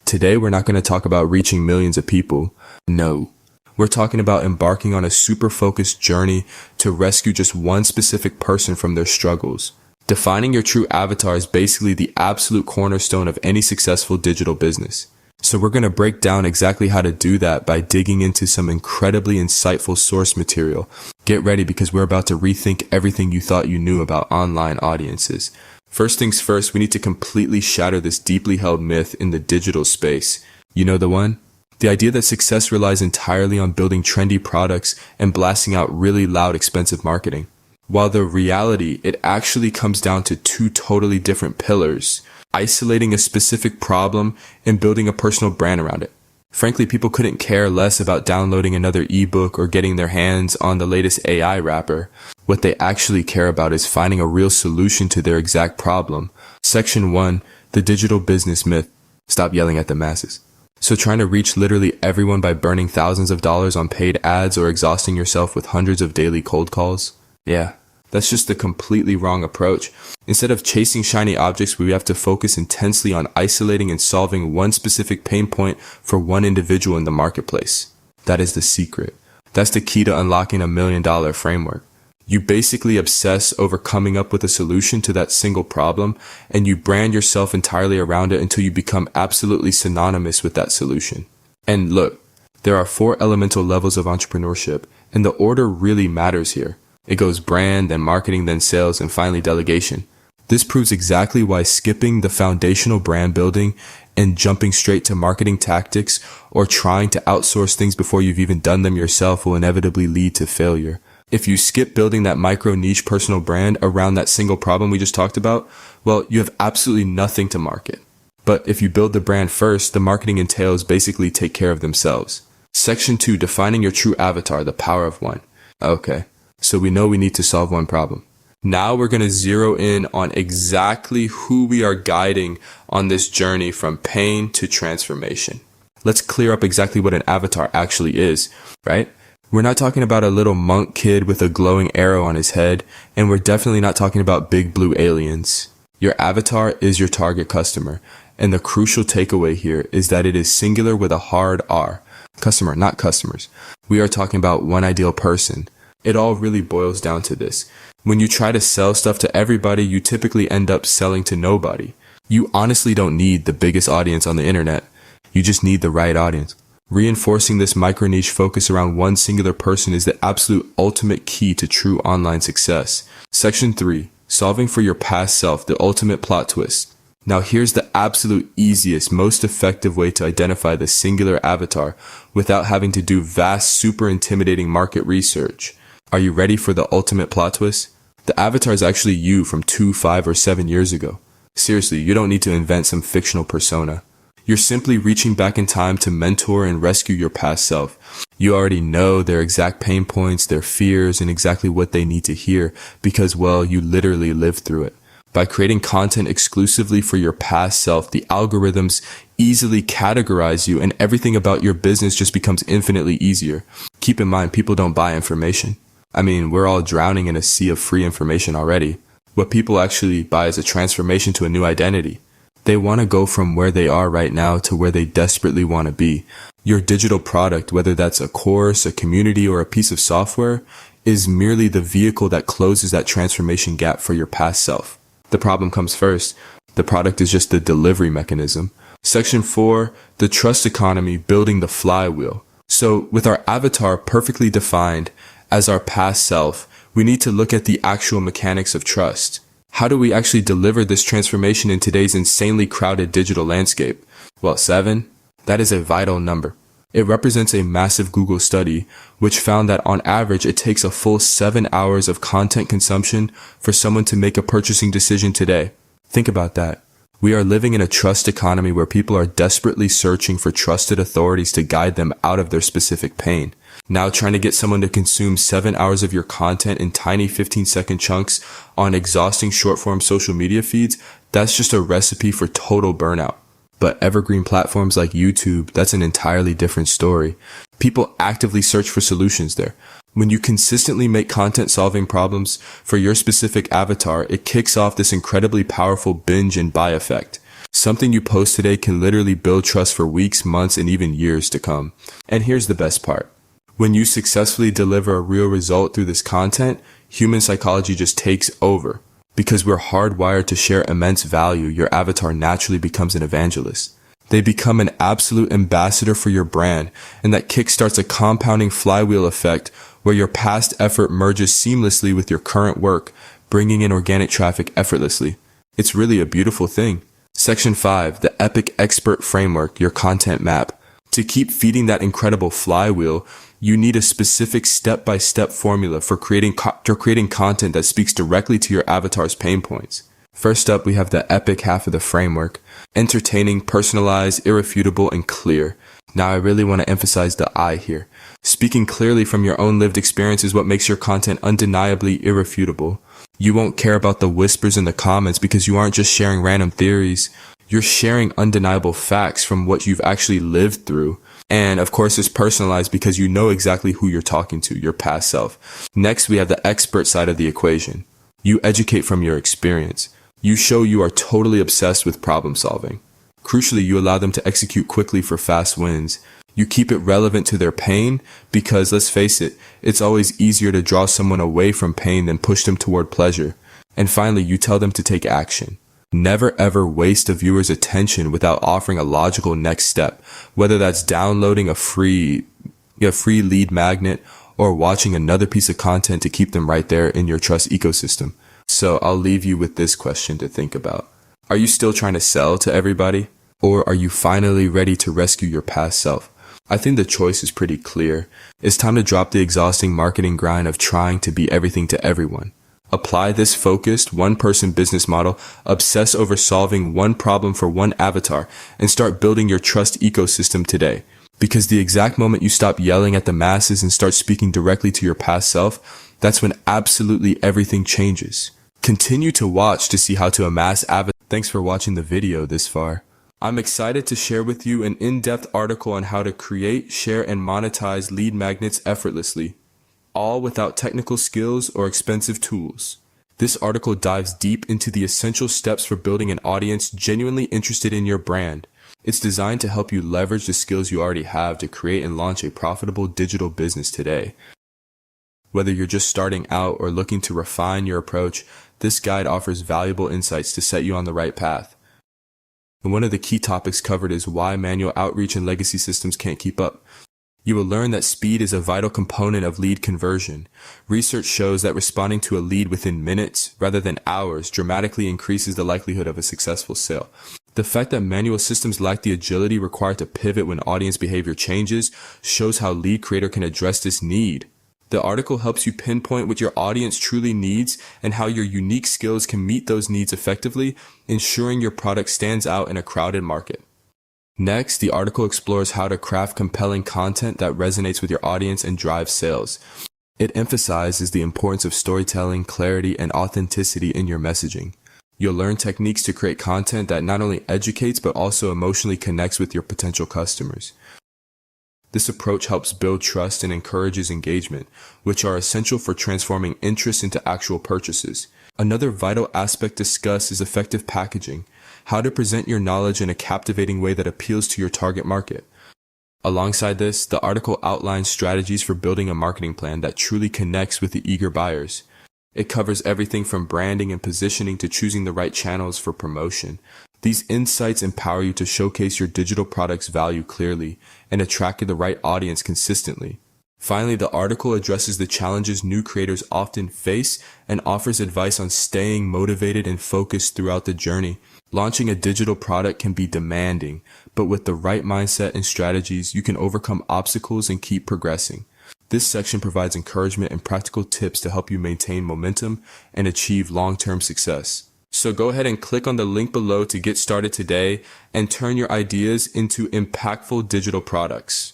Today, we're not going to talk about reaching millions of people. No. We're talking about embarking on a super focused journey to rescue just one specific person from their struggles. Defining your true avatar is basically the absolute cornerstone of any successful digital business. So we're going to break down exactly how to do that by digging into some incredibly insightful source material. Get ready because we're about to rethink everything you thought you knew about online audiences. First things first, we need to completely shatter this deeply held myth in the digital space. You know the one? The idea that success relies entirely on building trendy products and blasting out really loud, expensive marketing. While the reality, it actually comes down to two totally different pillars: isolating a specific problem and building a personal brand around it. Frankly, people couldn't care less about downloading another ebook or getting their hands on the latest AI wrapper. What they actually care about is finding a real solution to their exact problem. Section 1, the digital business myth. Stop yelling at the masses. So trying to reach literally everyone by burning thousands of dollars on paid ads or exhausting yourself with hundreds of daily cold calls? Yeah, that's just the completely wrong approach. Instead of chasing shiny objects, we have to focus intensely on isolating and solving one specific pain point for one individual in the marketplace. That is the secret. That's the key to unlocking $1 million framework. You basically obsess over coming up with a solution to that single problem, and you brand yourself entirely around it until you become absolutely synonymous with that solution. And look, there are 4 elemental levels of entrepreneurship, and the order really matters here. It goes brand, then marketing, then sales, and finally delegation. This proves exactly why skipping the foundational brand building and jumping straight to marketing tactics or trying to outsource things before you've even done them yourself will inevitably lead to failure. If you skip building that micro niche personal brand around that single problem we just talked about, well, you have absolutely nothing to market. But if you build the brand first, the marketing and tails basically take care of themselves. Section 2, defining your true avatar, the power of one. Okay, so we know we need to solve one problem. Now we're going to zero in on exactly who we are guiding on this journey from pain to transformation. Let's clear up exactly what an avatar actually is, right? We're not talking about a little monk kid with a glowing arrow on his head, and we're definitely not talking about big blue aliens. Your avatar is your target customer, and the crucial takeaway here is that it is singular with a hard R. Customer, not customers. We are talking about one ideal person. It all really boils down to this. When you try to sell stuff to everybody, you typically end up selling to nobody. You honestly don't need the biggest audience on the internet. You just need the right audience. Reinforcing this micro-niche focus around one singular person is the absolute ultimate key to true online success. Section 3, solving for your past self, the ultimate plot twist. Now here's the absolute easiest, most effective way to identify the singular avatar without having to do vast, super intimidating market research. Are you ready for the ultimate plot twist? The avatar is actually you from 2, 5, or 7 years ago. Seriously, you don't need to invent some fictional persona. You're simply reaching back in time to mentor and rescue your past self. You already know their exact pain points, their fears, and exactly what they need to hear because, well, you literally lived through it. By creating content exclusively for your past self, the algorithms easily categorize you and everything about your business just becomes infinitely easier. Keep in mind, people don't buy information. I mean, we're all drowning in a sea of free information already. What people actually buy is a transformation to a new identity. They want to go from where they are right now to where they desperately want to be. Your digital product, whether that's a course, a community, or a piece of software, is merely the vehicle that closes that transformation gap for your past self. The problem comes first. The product is just the delivery mechanism. Section 4, the trust economy, building the flywheel. So with our avatar perfectly defined as our past self, we need to look at the actual mechanics of trust. How do we actually deliver this transformation in today's insanely crowded digital landscape? Well, 7, that is a vital number. It represents a massive Google study, which found that on average, it takes a full 7 hours of content consumption for someone to make a purchasing decision today. Think about that. We are living in a trust economy where people are desperately searching for trusted authorities to guide them out of their specific pain. Now trying to get someone to consume 7 hours of your content in tiny 15-second chunks on exhausting short-form social media feeds, that's just a recipe for total burnout. But evergreen platforms like YouTube, that's an entirely different story. People actively search for solutions there. When you consistently make content solving problems for your specific avatar, it kicks off this incredibly powerful binge and buy effect. Something you post today can literally build trust for weeks, months, and even years to come. And here's the best part. When you successfully deliver a real result through this content, human psychology just takes over. Because we're hardwired to share immense value, your avatar naturally becomes an evangelist. They become an absolute ambassador for your brand, and that kickstarts a compounding flywheel effect where your past effort merges seamlessly with your current work, bringing in organic traffic effortlessly. It's really a beautiful thing. Section 5, the Epic Expert Framework, your content map. To keep feeding that incredible flywheel, you need a specific step-by-step formula for creating content that speaks directly to your avatar's pain points. First up, we have the epic half of the framework: entertaining, personalized, irrefutable, and clear. Now, I really want to emphasize the I here. Speaking clearly from your own lived experience is what makes your content undeniably irrefutable. You won't care about the whispers in the comments because you aren't just sharing random theories. You're sharing undeniable facts from what you've actually lived through. And of course, it's personalized because you know exactly who you're talking to, your past self. Next, we have the expert side of the equation. You educate from your experience. You show you are totally obsessed with problem solving. Crucially, you allow them to execute quickly for fast wins. You keep it relevant to their pain because, let's face it, it's always easier to draw someone away from pain than push them toward pleasure. And finally, you tell them to take action. Never ever waste a viewer's attention without offering a logical next step, whether that's downloading a free lead magnet or watching another piece of content to keep them right there in your trust ecosystem. So I'll leave you with this question to think about. Are you still trying to sell to everybody? Or are you finally ready to rescue your past self? I think the choice is pretty clear. It's time to drop the exhausting marketing grind of trying to be everything to everyone. Apply this focused one-person business model, obsess over solving one problem for one avatar, and start building your trust ecosystem today. Because the exact moment you stop yelling at the masses and start speaking directly to your past self, that's when absolutely everything changes. Continue to watch to see how to amass avatars. Thanks for watching the video this far. I'm excited to share with you an in-depth article on how to create, share, and monetize lead magnets effortlessly, all without technical skills or expensive tools. This article dives deep into the essential steps for building an audience genuinely interested in your brand. It's designed to help you leverage the skills you already have to create and launch a profitable digital business today. Whether you're just starting out or looking to refine your approach, this guide offers valuable insights to set you on the right path. And one of the key topics covered is why manual outreach and legacy systems can't keep up. You will learn that speed is a vital component of lead conversion. Research shows that responding to a lead within minutes rather than hours dramatically increases the likelihood of a successful sale. The fact that manual systems lack the agility required to pivot when audience behavior changes shows how Lead Creator can address this need. The article helps you pinpoint what your audience truly needs and how your unique skills can meet those needs effectively, ensuring your product stands out in a crowded market. Next, the article explores how to craft compelling content that resonates with your audience and drives sales. It emphasizes the importance of storytelling, clarity, and authenticity in your messaging. You'll learn techniques to create content that not only educates but also emotionally connects with your potential customers. This approach helps build trust and encourages engagement, which are essential for transforming interest into actual purchases. Another vital aspect discussed is effective packaging, how to present your knowledge in a captivating way that appeals to your target market. Alongside this, the article outlines strategies for building a marketing plan that truly connects with the eager buyers. It covers everything from branding and positioning to choosing the right channels for promotion. These insights empower you to showcase your digital product's value clearly and attract the right audience consistently. Finally, the article addresses the challenges new creators often face and offers advice on staying motivated and focused throughout the journey. Launching a digital product can be demanding, but with the right mindset and strategies, you can overcome obstacles and keep progressing. This section provides encouragement and practical tips to help you maintain momentum and achieve long-term success. So go ahead and click on the link below to get started today and turn your ideas into impactful digital products.